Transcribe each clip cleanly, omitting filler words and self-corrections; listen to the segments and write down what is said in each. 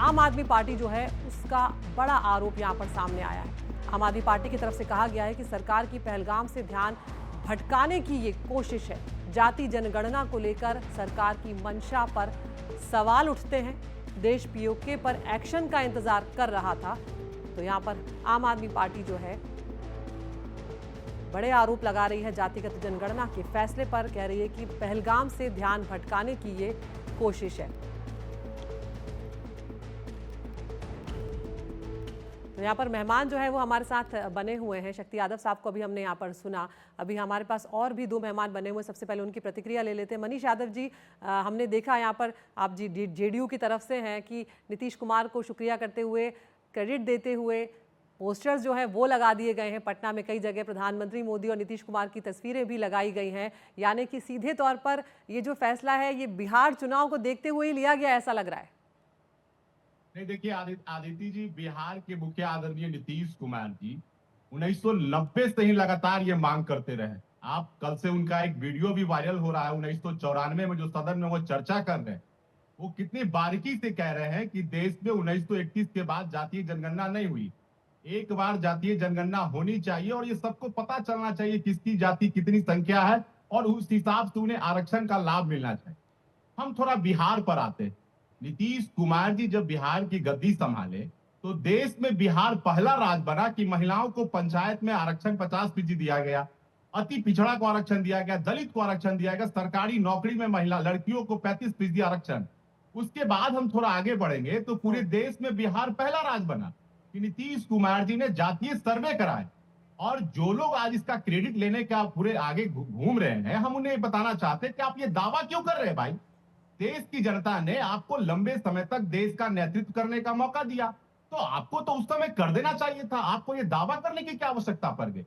आम आदमी पार्टी जो है उसका बड़ा आरोप यहाँ पर सामने आया है। आम आदमी पार्टी की तरफ से कहा गया है कि सरकार की पहलगाम से ध्यान भटकाने की ये कोशिश है। जाति जनगणना को लेकर सरकार की मंशा पर सवाल उठते हैं। देश पीओके पर एक्शन का इंतजार कर रहा था, तो यहाँ पर आम आदमी पार्टी जो है बड़े आरोप लगा रही है जातिगत जनगणना के फैसले पर। कह रही है कि पहलगाम से ध्यान भटकाने की ये कोशिश है। तो यहाँ पर मेहमान जो है वो हमारे साथ बने हुए हैं। शक्ति यादव साहब को अभी हमने यहाँ पर सुना। अभी हमारे पास और भी दो मेहमान बने हुए। सबसे पहले उनकी प्रतिक्रिया ले लेते हैं। मनीष यादव जी, हमने देखा यहाँ पर आप जी जेडीयू की तरफ से हैं कि नीतीश कुमार को शुक्रिया करते हुए, क्रेडिट देते हुए पोस्टर्स जो हैं वो लगा दिए गए हैं। पटना में कई जगह प्रधानमंत्री मोदी और नीतीश कुमार की तस्वीरें भी लगाई गई हैं। यानी कि सीधे तौर पर ये जो फैसला है ये बिहार चुनाव को देखते हुए ही लिया गया, ऐसा लग रहा है। नहीं, देखिए आदिति जी, बिहार के मुखिया आदरणीय नीतीश कुमार जी 1990 से ही लगातार ये मांग करते रहे। आप कल से उनका एक वीडियो भी वायरल हो रहा है 1994 में जो सदन में वो चर्चा कर रहे हैं, वो कितनी बारीकी से कह रहे हैं कि देश में 1931 के बाद जातीय जनगणना नहीं हुई। एक बार जातीय जनगणना होनी चाहिए और ये सबको पता चलना चाहिए किसकी जाति कितनी संख्या है और उस हिसाब से उन्हें आरक्षण का लाभ मिलना चाहिए। हम थोड़ा बिहार पर आते हैं। नीतीश कुमार जी जब बिहार की गद्दी संभाले तो देश में बिहार पहला राज्य बना कि महिलाओं को पंचायत में आरक्षण 50% दिया गया, अति पिछड़ा को आरक्षण दिया गया, दलित को आरक्षण दिया गया, सरकारी नौकरी में महिला लड़कियों को 35% आरक्षण। उसके बाद हम थोड़ा आगे बढ़ेंगे तो पूरे देश में बिहार पहला राज्य बना कि नीतीश कुमार जी ने जातीय सर्वे कराए। और जो लोग आज इसका क्रेडिट लेने का पूरे आगे घूम रहे हैं, हम उन्हें बताना चाहते हैं कि आप ये दावा क्यों कर रहे हैं भाई। देश की जनता ने आपको लंबे समय तक देश का नेतृत्व करने का मौका दिया, तो आपको तो उस समय कर देना चाहिए था। आपको यह दावा करने की क्या आवश्यकता पड़ गई।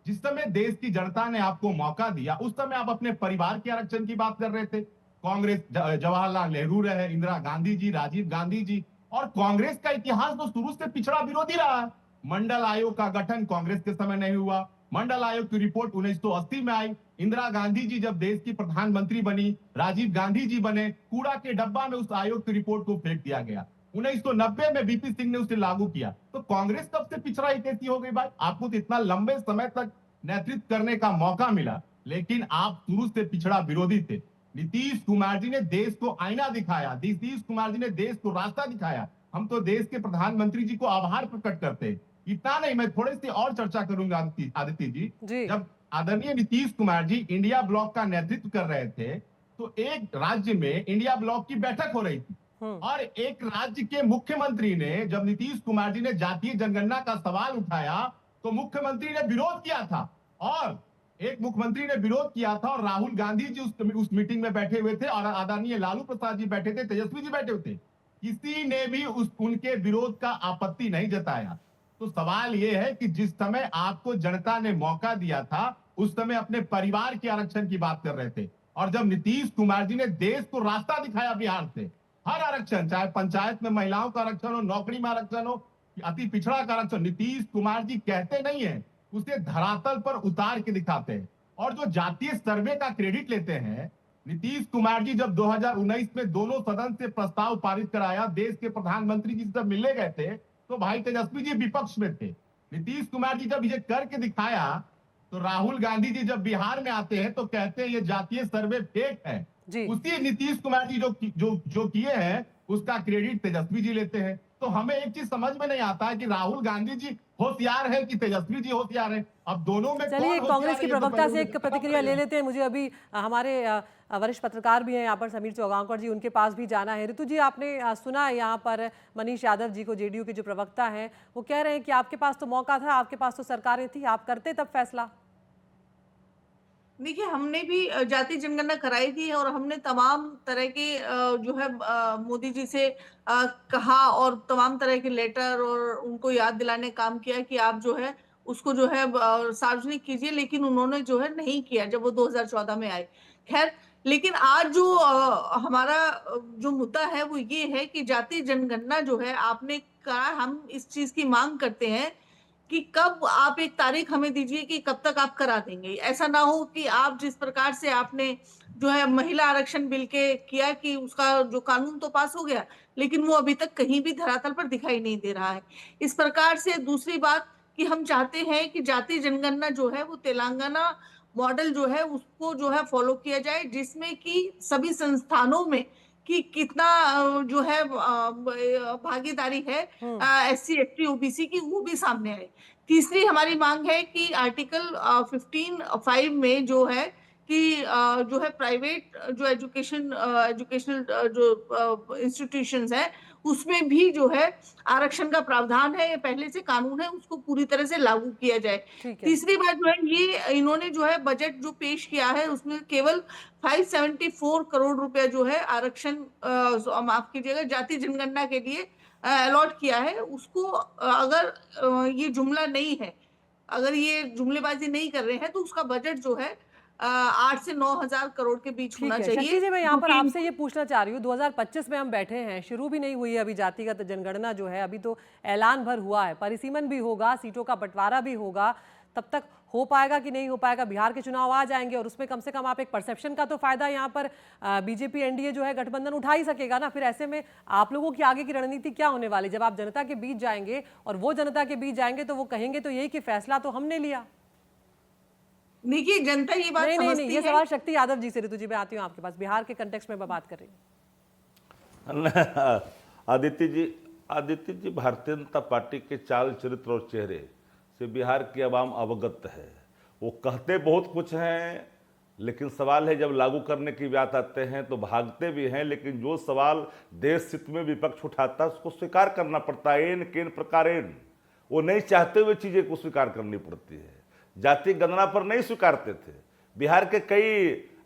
जिस समय देश की जनता ने आपको मौका दिया उस समय आप अपने परिवार के आरक्षण की बात कर रहे थे। कांग्रेस, जवाहरलाल नेहरू रहे, इंदिरा गांधी जी, राजीव गांधी जी, और कांग्रेस का इतिहास तो शुरू से पिछड़ा विरोधी रहा है। मंडल आयोग का गठन कांग्रेस के समय नहीं हुआ। मंडल आयोग की रिपोर्ट 1980 में आई। इंदिरा गांधी जी जब देश की प्रधानमंत्री बनी, राजीव गांधी जी बने, कूड़ा के डब्बा में उस आयोग की रिपोर्ट को फेंक दिया गया। 1990 में बीपी सिंह ने उसे लागू किया। तो कांग्रेस कब से पिछड़ा ही कैसी हो गई भाई। आपको तो इतना लंबे समय तक नेतृत्व करने का मौका मिला, लेकिन आप शुरू से पिछड़ा विरोधी थे। नीतीश कुमार जी ने देश को आईना दिखाया, नीतीश कुमार जी ने देश को रास्ता दिखाया। हम तो देश के प्रधानमंत्री जी को आभार प्रकट करते हैं। इतना नहीं, मैं थोड़ी सी और चर्चा करूंगा आदित्य जी। जब आदरणीय नीतीश कुमार जी इंडिया ब्लॉक का नेतृत्व कर रहे थे तो एक राज्य में इंडिया ब्लॉक की बैठक हो रही थी और एक राज्य के मुख्यमंत्री ने, जब नीतीश कुमार जी ने जातीय जनगणना का सवाल उठाया तो मुख्यमंत्री ने विरोध किया था। और एक मुख्यमंत्री ने विरोध किया था और राहुल गांधी जी उस मीटिंग में बैठे हुए थे और आदरणीय लालू प्रसाद जी बैठे थे, तेजस्वी जी बैठे हुए थे। किसी ने भी उनके विरोध का आपत्ति नहीं जताया। तो सवाल यह है कि जिस समय आपको जनता ने मौका दिया था उस समय अपने परिवार के आरक्षण की बात कर रहे थे, और जब नीतीश कुमार जी ने देश को रास्ता दिखाया बिहार से, हर आरक्षण, चाहे पंचायत में महिलाओं का आरक्षण हो, नौकरी में आरक्षण हो, अति पिछड़ा का आरक्षण, नीतीश कुमार जी कहते नहीं है, उसे धरातल पर उतार के दिखाते हैं। और जो जातीय सर्वे का क्रेडिट लेते हैं, नीतीश कुमार जी जब 2019 में दोनों सदन से प्रस्ताव पारित कराया, देश के प्रधानमंत्री जी से मिलने गए थे तो भाई तेजस्वी जी विपक्ष में थे। नीतीश कुमार जी जब ये करके दिखाया तो राहुल गांधी जी जब बिहार में आते हैं तो कहते हैं ये जातीय सर्वे फेक है। उसी नीतीश कुमार जी जो किए हैं उसका क्रेडिट तेजस्वी जी लेते हैं। तो हमें एक चीज समझ में नहीं आता है कि राहुल गांधी जी होशियार है कि तेजस्वी जी होशियार है। अब दोनों में चलिए कांग्रेस की प्रवक्ता से एक प्रतिक्रिया ले लेते हैं। मुझे अभी हमारे वरिष्ठ पत्रकार भी हैं यहाँ पर, समीर चौगांवकर जी, उनके पास भी जाना है। ऋतु जी, आपने सुना यहाँ पर मनीष यादव जी को, जेडीयू के जो प्रवक्ता हैं, वो कह रहे हैं कि आपके पास तो मौका था, आपके पास तो सरकारें थी, आप करते तब फैसला। देखिए, हमने भी जाति जनगणना कराई थी और हमने तमाम तरह के जो है मोदी जी से कहा और तमाम तरह के लेटर और उनको याद दिलाने काम किया कि आप जो है उसको जो है सार्वजनिक कीजिए, लेकिन उन्होंने जो है नहीं किया जब वो 2014 में आए। खैर, लेकिन आज जो हमारा जो मुद्दा है वो ये है कि जाति जनगणना जो है आपने कहा, हम इस चीज की मांग करते हैं कि कब आप एक तारीख हमें दीजिए कि कब तक आप करा देंगे। ऐसा ना हो कि आप जिस प्रकार से आपने जो है महिला आरक्षण बिल के किया कि उसका जो कानून तो पास हो गया, लेकिन वो अभी तक कहीं भी धरातल पर दिखाई नहीं दे रहा है। इस प्रकार से दूसरी बात कि हम चाहते हैं कि जाति जनगणना जो है वो तेलंगाना मॉडल जो है उसको जो है फॉलो किया जाए, जिसमें कि सभी संस्थानों में कि कितना जो है भागीदारी है एससी एसटी ओबीसी की, वो भी सामने आए। तीसरी हमारी मांग है कि आर्टिकल 15(5) में जो है कि जो है प्राइवेट जो एजुकेशनल जो इंस्टीट्यूशंस है उसमें भी जो है आरक्षण का प्रावधान है, ये पहले से कानून है, उसको पूरी तरह से लागू किया जाए। ठीक है। तीसरी बात जो है, ये इन्होंने जो है बजट जो पेश किया है उसमें केवल 574 करोड़ रुपया जो है आरक्षण माफ कीजिएगा जाति जनगणना के लिए अलॉट किया है। उसको अगर ये जुमला नहीं है, अगर ये जुमलेबाजी नहीं कर रहे हैं, तो उसका बजट जो है 8 से 9 हजार करोड़ के बीच होना ठीक है चाहिए। शक्ति जी, मैं यहाँ पर क्योंकि आपसे ये पूछना चाह रही हूँ, 2025 में हम बैठे हैं, शुरू भी नहीं हुई है अभी जातिगत जनगणना जो है, अभी तो ऐलान भर हुआ है, परिसीमन भी होगा, सीटों का बंटवारा भी होगा, तब तक हो पाएगा कि नहीं हो पाएगा, बिहार के चुनाव आ जाएंगे और उसमें कम से कम आप एक परसेप्शन का तो फायदा यहाँ पर बीजेपी एनडीए जो है गठबंधन उठा ही सकेगा ना। फिर ऐसे में आप लोगों की आगे की रणनीति क्या होने वाली, जब आप जनता के बीच जाएंगे और वो जनता के बीच जाएंगे तो वो कहेंगे तो यही कि फैसला तो हमने लिया। देखिए, जनता ये बात नहीं नहीं समझती नहीं, ये है। सवाल शक्ति यादव जी से, ऋतु जी मैं आती हूँ आपके पास, बिहार के कंटेक्स्ट में मैं बात कर रही हूँ। आदित्य जी, भारतीय जनता पार्टी के चाल चरित्र और चेहरे से बिहार की आवाम अवगत है। वो कहते बहुत कुछ हैं, लेकिन सवाल है जब लागू करने की बात आते हैं तो भागते भी हैं। लेकिन जो सवाल देश हित में विपक्ष उठाता है उसको स्वीकार करना पड़ता है, एन केन प्रकारेण। वो नहीं चाहते हुए चीज़ें को स्वीकार करनी पड़ती है। जाति गणना पर नहीं स्वीकारते थे। बिहार के कई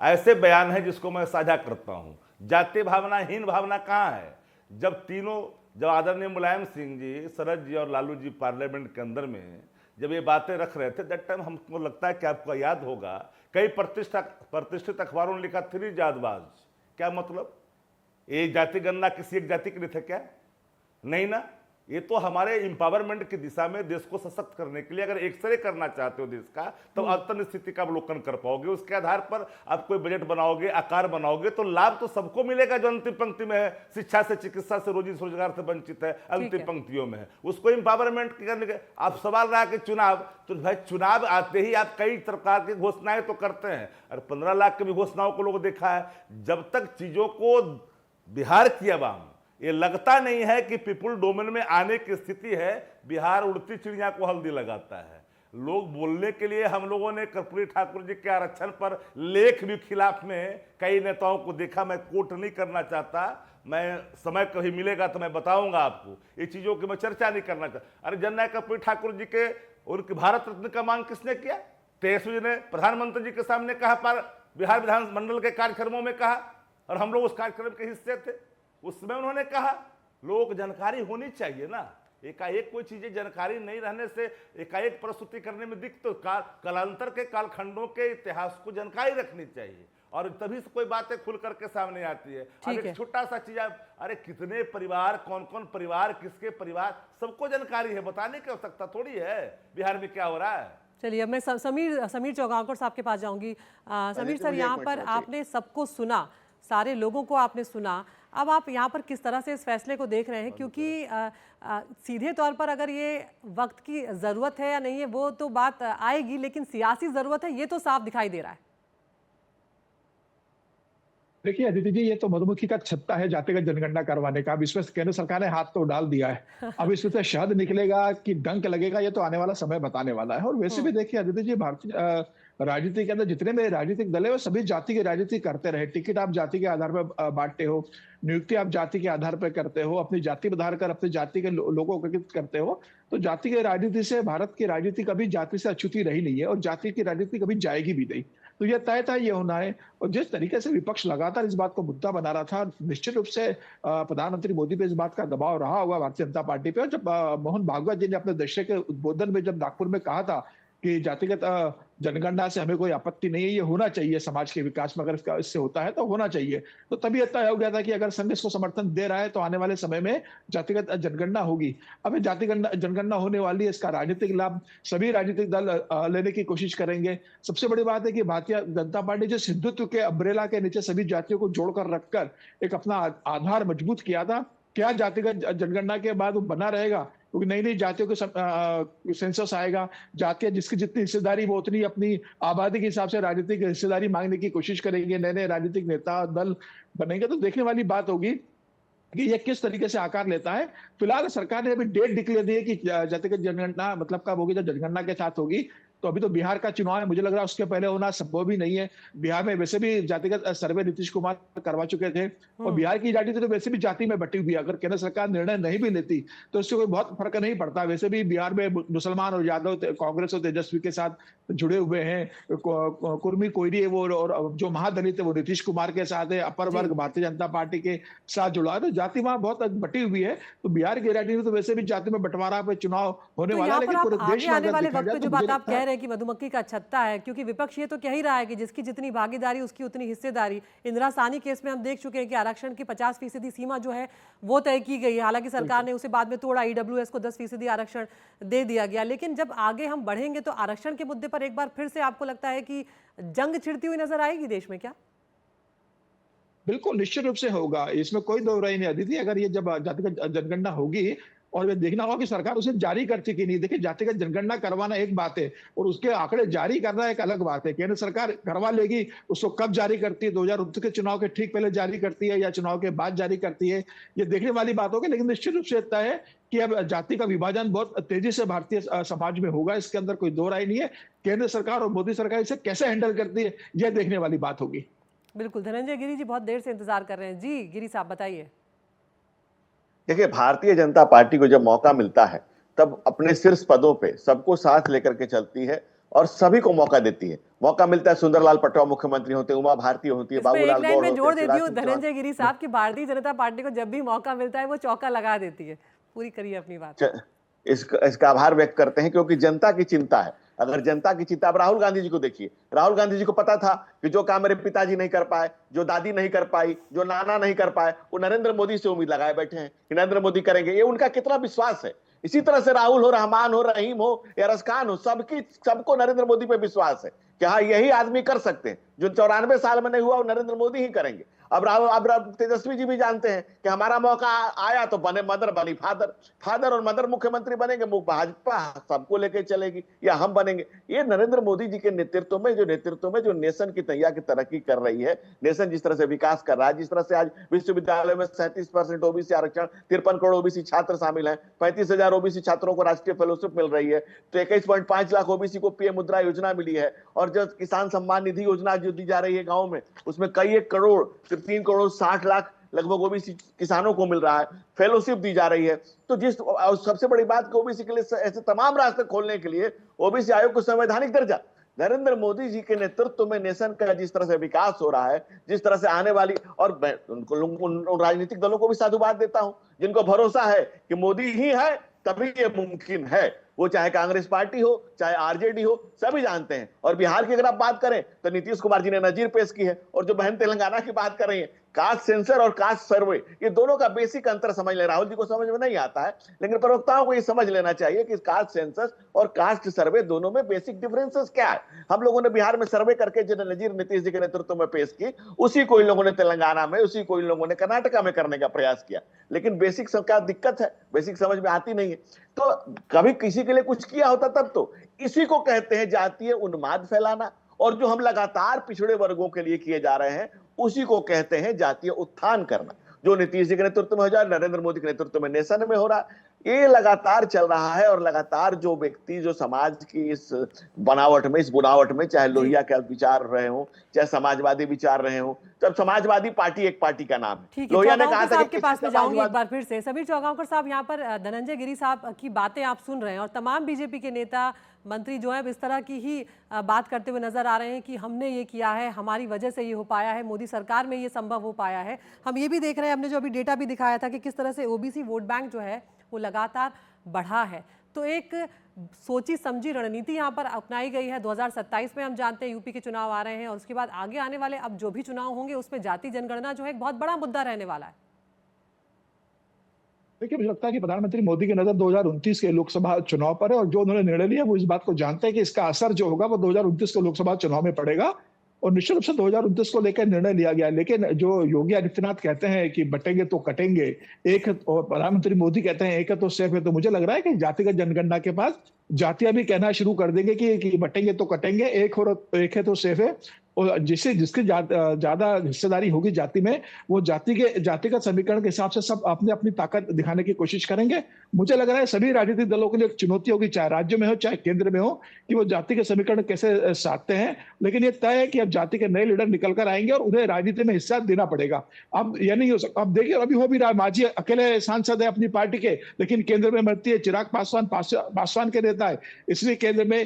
ऐसे बयान हैं जिसको मैं साझा करता हूँ। जाति भावनाहीन भावना कहाँ है? जब आदरणीय मुलायम सिंह जी, शरद जी और लालू जी पार्लियामेंट के अंदर में जब ये बातें रख रहे थे, दैट टाइम हमको लगता है कि आपको याद होगा, कई प्रतिष्ठित अखबारों ने लिखा थ्री जातवाज। क्या मतलब? एक जाति गणना किसी एक जाति के लिए थे क्या? नहीं ना। ये तो हमारे इंपावरमेंट की दिशा में देश को सशक्त करने के लिए, अगर एक्सरे करना चाहते हो देश का, तो अंतर स्थिति का अवलोकन कर पाओगे। उसके आधार पर आप कोई बजट बनाओगे, आकार बनाओगे, तो लाभ तो सबको मिलेगा जो अंतिम पंक्ति में है, शिक्षा से, चिकित्सा से, रोजी रोजगार से वंचित है, अंतिम पंक्तियों में है। उसको इंपावरमेंट करने के आप सवाल रहा कि चुनाव, तो भाई चुनाव आते ही आप कई प्रकार की घोषणाएं तो करते हैं, और 15 लाख की भी घोषणाओं को लोग देखा है। जब तक चीजों को बिहार की आवाम ये लगता नहीं है कि पीपुल डोमेन में आने की स्थिति है, बिहार उड़ती चिड़िया को हल्दी लगाता है। लोग बोलने के लिए, हम लोगों ने कर्पूरी ठाकुर जी के आरक्षण पर लेख भी खिलाफ में कई नेताओं को देखा। मैं कोट नहीं करना चाहता, मैं समय कभी मिलेगा तो मैं बताऊंगा आपको, ये चीजों की मैं चर्चा नहीं करना चाहता। अरे जननायक कर्पूरी ठाकुर जी के उनकी भारत रत्न का मांग किसने किया? तेजस्वी जी ने प्रधानमंत्री जी के सामने कहा, पर बिहार विधानमंडल के कार्यक्रमों में कहा, और हम लोग उस कार्यक्रम के हिस्से थे। उसमें उन्होंने कहा लोगों को जानकारी होनी चाहिए ना। एकाएक कोई चीजें जानकारी नहीं रहने से एकाएक प्रस्तुति करने में दिक्कत, तो कालांतर के कालखंडों के इतिहास को जानकारी रखनी चाहिए, और तभी से कोई बातें खुल करके सामने आती है। अब एक छोटा सा चीज, अरे कितने परिवार, कौन कौन परिवार, किसके परिवार, सबको जानकारी है, बताने की आवश्यकता थोड़ी है बिहार में क्या हो रहा है। चलिए, अब मैं समीर चौगांवकर साहब के पास जाऊंगी। समीर सर, यहाँ पर आपने सबको सुना, सारे लोगों को आपने सुना, अब आप यहाँ पर किस तरह से इस फैसले को देख रहे हैं? क्योंकि सीधे तौर पर अगर ये वक्त की ज़रूरत है या नहीं है वो तो बात आएगी, लेकिन सियासी ज़रूरत है ये तो साफ दिखाई दे रहा है। देखिए अदिति जी, ये तो मधुमक्खी का छत्ता है जातिगत जनगणना करवाने का। अब इसमें केंद्र सरकार ने हाथ तो डाल दिया है, अब इसमें से शहद निकलेगा कि डंक लगेगा, ये तो आने वाला समय बताने वाला है। और वैसे भी देखिए अदिति जी, भारतीय राजनीति के अंदर जितने भी राजनीतिक दल है वो सभी जाति की राजनीति करते रहे। टिकट आप जाति के आधार पर बांटते हो, नियुक्ति आप जाति के आधार पर करते हो, अपनी जाति बधार कर अपनी जाति के लोगों को करते हो। तो जाति की राजनीति से भारत की राजनीति कभी जाति से अछूती रही नहीं है, और जाति की राजनीति कभी जाएगी भी नहीं। तो यह तय था, ये होना है। और जिस तरीके से विपक्ष लगातार इस बात को मुद्दा बना रहा था, निश्चित रूप से प्रधानमंत्री मोदी पे इस बात का दबाव रहा होगा भारतीय जनता पार्टी पे। और जब मोहन भागवत जी ने अपने दशक के उद्बोधन में जब नागपुर में कहा था कि जातिगत जनगणना से हमें कोई आपत्ति नहीं है, ये होना चाहिए समाज के विकास में, अगर इससे होता है तो होना चाहिए। तो तभी तय हो गया था कि अगर संघ इसको समर्थन दे रहा है तो आने वाले समय में जातिगत जनगणना होगी। अब ये जनगणना होने वाली है, इसका राजनीतिक लाभ सभी राजनीतिक दल लेने की कोशिश करेंगे। सबसे बड़ी बात है कि भारतीय जनता पार्टी जिस हिंदुत्व के अम्ब्रेला के नीचे सभी जातियों को जोड़कर रखकर एक अपना आधार मजबूत किया था, क्या जातिगत जनगणना के बाद वो बना रहेगा? क्योंकि नई नई जातियों के सेंसस आएगा, जातियां जिसकी जितनी हिस्सेदारी वो उतनी अपनी आबादी के हिसाब से राजनीतिक हिस्सेदारी मांगने की कोशिश करेंगे, नए नए राजनीतिक नेता दल बनेंगे। तो देखने वाली बात होगी कि ये किस तरीके से आकार लेता है। फिलहाल सरकार ने अभी डेट डिक्लेयर दी है कि जातिगत जनगणना मतलब कब होगी, जब जनगणना के साथ होगी। तो अभी तो बिहार का चुनाव है, मुझे लग रहा है उसके पहले होना संभव भी नहीं है। बिहार में वैसे भी जातिगत सर्वे नीतीश कुमार करवा चुके थे, और बिहार की राजनीति तो वैसे भी जाति में बटी हुई है। अगर केंद्र सरकार निर्णय नहीं भी लेती तो इससे कोई बहुत फर्क नहीं पड़ता। वैसे भी बिहार में मुसलमान और यादव कांग्रेस और तेजस्वी के साथ जुड़े हुए हैं। कुर्मी कोयरी है वो, और जो महादलित है वो नीतीश कुमार के साथ है। अपर वर्ग भारतीय जनता पार्टी के साथ जुड़ा है। तो जाति वहां बहुत बटी हुई है। तो बिहार की राजनीति तो वैसे भी जाति में बंटवारा पे चुनाव होने तो वाला यहाँ है। पर लेकिन आप पूरे आगे देश में आने अगर वाले देखा वक्त जाए में तो जो मुझे बात आप लगता कह है रहे हैं कि मधुमक्खी का छत्ता है, क्योंकि विपक्ष ये तो कह ही रहा है कि जिसकी जितनी भागीदारी उसकी उतनी हिस्सेदारी। इंदिरा साहनी केस में हम देख चुके हैं कि आरक्षण की 50% सीमा जो है वो तय की गई है। हालांकि सरकार ने उसे बाद में तोड़ा, ईडब्ल्यूएस को 10% आरक्षण दे दिया गया। लेकिन जब आगे हम बढ़ेंगे तो आरक्षण के मुद्दे पर एक बार फिर से आपको लगता है कि जंग छिड़ती हुई नजर आएगी देश में क्या? बिल्कुल निश्चित रूप से होगा, इसमें कोई दो राय नहीं। अदिति, अगर ये जब जातिगत जनगणना होगी और ये देखना होगा कि सरकार उसे जारी करती कि नहीं। देखिए, जातिगत जनगणना करवाना एक बात है और उसके आंकड़े जारी करना एक अलग बात है। केंद्र सरकार करवा लेगी, उसको कब जारी करती है, 2029 के चुनाव के ठीक पहले जारी करती है या चुनाव के बाद जारी करती है, ये देखने वाली बात होगी। लेकिन निश्चित रूप से तय है कि अब जाति का विभाजन बहुत तेजी से भारतीय समाज में होगा, इसके अंदर कोई दो राय नहीं है। केंद्र सरकार और मोदी सरकार इसे कैसे हैंडल करती है, यह देखने वाली बात होगी। बिल्कुल। धनंजय गिरी जी बहुत देर से इंतजार कर रहे हैं। जी गिरी साहब बताइए। देखिए, भारतीय जनता पार्टी को जब मौका मिलता है तब अपने शीर्ष पदों पे सबको साथ लेकर के चलती है और सभी को मौका देती है। मौका मिलता है, सुंदरलाल पटवा मुख्यमंत्री होते हैं, उमा भारती होती है, इसमें एक बाबूलाल लाइन गौर में होते जोड़ हैं, देती शिवराज हूँ सिंह चौहान। धनंजय गिरी साहब की भारतीय जनता पार्टी को जब भी मौका मिलता है वो चौका लगा देती है। पूरी करिए अपनी बात। इसका आभार व्यक्त करते हैं क्योंकि जनता की चिंता है। अगर जनता की चिंता, अब राहुल गांधी जी को देखिए, राहुल गांधी जी को पता था कि जो काम मेरे पिताजी नहीं कर पाए, जो दादी नहीं कर पाई, जो नाना नहीं कर पाए, वो नरेंद्र मोदी से उम्मीद लगाए बैठे हैं कि नरेंद्र मोदी करेंगे। ये उनका कितना विश्वास है। इसी तरह से राहुल हो, रहमान हो, रहीम हो या रसखान हो, सबको नरेंद्र मोदी पे विश्वास है कि हाँ यही आदमी कर सकते हैं। जो 94 साल में नहीं हुआ वो नरेंद्र मोदी ही करेंगे। अब तेजस्वी जी भी जानते हैं कि हमारा मौका आया तो बने मदर, बनी फादर, फादर और मदर मुख्यमंत्री बनेंगे, भाजपा सबको लेके चलेगी या हम बनेंगे। ये नरेंद्र मोदी जी के नेतृत्व में जो नेशन की तैयार की तरक्की कर रही है, नेशन जिस तरह से विकास कर रहा है, जिस तरह से आज विश्वविद्यालय में 37% ओबीसी आरक्षण, 53 करोड़ ओबीसी छात्र शामिल हैं, 35,000 ओबीसी छात्रों को राष्ट्रीय फेलोशिप मिल रही है, तो 21.5 लाख ओबीसी को पीएम मुद्रा योजना मिली है, और जो किसान सम्मान निधि योजना जो दी जा रही है गांव में, उसमें कई 1 करोड़ 3 करोड़ 60 लाख लगभग ओबीसी किसानों को मिल रहा है, फेलोशिप दी जा रही है। तो सबसे बड़ी बात कि ओबीसी के लिए ऐसे तमाम रास्ते खोलने के लिए ओबीसी आयोग को संवैधानिक दर्जा नरेंद्र मोदी जी के नेतृत्व में नेशन का जिस तरह से विकास हो रहा है, जिस तरह से आने वाली, और मैं उन राजनीतिक दलों को भी साधुवाद देता हूं जिनको भरोसा है कि मोदी ही है तभी ये मुमकिन है। वो चाहे कांग्रेस पार्टी हो, चाहे आरजेडी हो, सभी जानते हैं। और बिहार की अगर आप बात करें तो नीतीश कुमार जी ने नजीर पेश की है, और जो बहन तेलंगाना की बात कर रही है, कास्ट सेंसर और कास्ट सर्वे, ये दोनों का बेसिक अंतर समझ ले। राहुल जी को समझ में नहीं आता है, लेकिन प्रवक्ताओं को ये समझ लेना चाहिए कि कास्ट सेंसस और कास्ट सर्वे दोनों में बेसिक डिफरेंसेस क्या है। हम लोगों ने बिहार में सर्वे करके जो नजीर नीतीश जी के नेतृत्व में पेश की, उसी को इन लोगों ने तेलंगाना में, उसी को इन लोगों ने कर्नाटका में करने का प्रयास किया। लेकिन बेसिक सबका दिक्कत है, बेसिक समझ में आती नहीं है। तो कभी किसी के लिए कुछ किया होता तब तो, इसी को कहते हैं जातीय उन्माद फैलाना। और जो हम लगातार पिछड़े वर्गों के लिए किए जा रहे हैं उसी को कहते हैं जातीय उत्थान करना, जो नीतीश जी के नेतृत्व में हो जाए, नरेंद्र मोदी के नेतृत्व में नेशन में हो रहा है। ये लगातार चल रहा है, और लगातार जो व्यक्ति जो समाज की इस बुनावट में चाहे लोहिया का विचार रहे हो, चाहे समाजवादी विचार रहे हो, जब समाजवादी पार्टी एक पार्टी का नाम है। लोहिया ने कहा था आपके पास में जाऊंगी एक बार फिर से। समीर चौगांवकर साहब, यहाँ पर धनंजय गिरी साहब की बातें आप सुन रहे हैं और तमाम बीजेपी के नेता मंत्री जो है इस तरह की ही बात करते हुए नजर आ रहे हैं कि हमने ये किया है, हमारी वजह से ये हो पाया है, मोदी सरकार में ये संभव हो पाया है। हम ये भी देख रहे हैं, हमने जो अभी डेटा भी दिखाया था कि किस तरह से ओबीसी वोट बैंक जो है वो लगातार बढ़ा है। तो एक सोची समझी रणनीति यहाँ पर अपनाई गई है। 2027 में हम जानते हैं यूपी के चुनाव आ रहे हैं और उसके बाद आगे आने वाले अब जो भी चुनाव होंगे उसमें जाति जनगणना जो है एक बहुत बड़ा मुद्दा रहने वाला है। देखिए, मुझे लगता है कि प्रधानमंत्री मोदी की नजर 2029 के लोकसभा चुनाव पर है और जो उन्होंने निर्णय लिया वो इस बात को जानते हैं कि इसका असर जो होगा वो 2029 के लोकसभा चुनाव में पड़ेगा और निश्चित रूप से 2029 को लेकर निर्णय लिया गया। लेकिन जो योगी आदित्यनाथ कहते हैं कि बटेंगे तो कटेंगे, एक और प्रधानमंत्री मोदी कहते हैं एक है तो सेफ है, तो मुझे लग रहा है कि जातिगत जनगणना के पास जातियां भी कहना शुरू कर देंगे कि बटेंगे तो कटेंगे, एक है तो सेफ है। और जिसकी ज्यादा हिस्सेदारी होगी जाति में, वो जातिगत समीकरण के हिसाब से सब अपने अपनी ताकत दिखाने की कोशिश करेंगे। मुझे लग रहा है सभी राजनीतिक दलों के लिए एक चुनौती होगी, चाहे राज्य में हो चाहे केंद्र में हो, कि वो जाति के समीकरण कैसे साधते हैं। लेकिन ये तय है कि अब जाति के नए लीडर निकल कर आएंगे और उन्हें राजनीति में हिस्सा देना पड़ेगा। अब यह नहीं हो सकता। अब देखिए, अभी हो भी रहा, मांझी अकेले सांसद है अपनी पार्टी के, लेकिन केंद्र में मंत्री है, चिराग पासवान के नेता है, इसलिए केंद्र में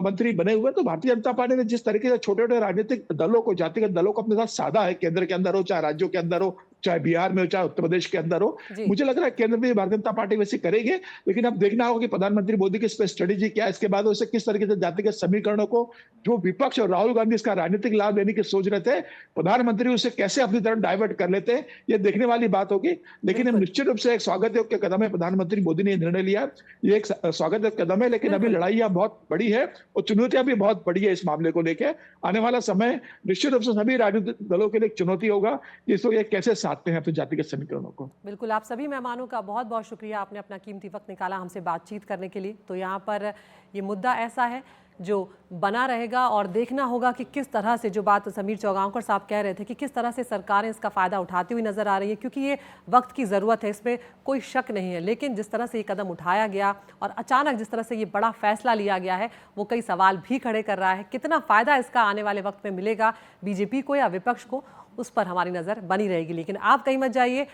मंत्री बने हुए। तो भारतीय जनता पार्टी ने जिस तरीके से छोटे छोटे राजनीतिक दलों को, जातिगत दलों को अपने साथ साधा है, केंद्र के अंदर हो चाहे राज्यों के अंदर हो, चाहे बिहार में हो चाहे उत्तर प्रदेश के अंदर हो, मुझे लग रहा है केंद्र में भारतीय जनता पार्टी वैसे करेगी। लेकिन अब देखना होगा कि प्रधानमंत्री मोदी की इस पर स्ट्रेटेजी क्या है, इसके बाद उसे किस तरीके से जातिगत समीकरणों को, जो विपक्ष और राहुल गांधी इसका राजनीतिक लाभ लेने की सोच रहे थे, प्रधानमंत्री उसे कैसे अपनी तरफ डाइवर्ट कर लेते हैं, ये देखने वाली बात होगी। लेकिन निश्चित रूप से एक स्वागत योग्य कदम है, प्रधानमंत्री मोदी ने निर्णय लिया, ये एक स्वागत योग्य कदम है। लेकिन अभी लड़ाइयां बहुत बड़ी है और चुनौतियां भी बहुत बड़ी है इस मामले को लेकर। आने वाला समय निश्चित रूप से सभी राजनीतिक दलों के लिए एक चुनौती होगा कि इसको ये कैसे साधते हैं अपने जातिगत समीकरणों को। बिल्कुल, आप सभी मेहमानों का बहुत बहुत शुक्रिया, आपने अपना कीमती वक्त निकाला हमसे बातचीत करने के लिए। तो यहाँ पर ये मुद्दा ऐसा है जो बना रहेगा और देखना होगा कि किस तरह से, जो बात समीर चौगांवकर साहब कह रहे थे कि किस तरह से सरकारें इसका फ़ायदा उठाती हुई नज़र आ रही है, क्योंकि ये वक्त की ज़रूरत है, इसमें कोई शक नहीं है। लेकिन जिस तरह से ये कदम उठाया गया और अचानक जिस तरह से ये बड़ा फैसला लिया गया है, वो कई सवाल भी खड़े कर रहा है। कितना फ़ायदा इसका आने वाले वक्त में मिलेगा बीजेपी को या विपक्ष को, उस पर हमारी नज़र बनी रहेगी। लेकिन आप कहीं मत जाइए,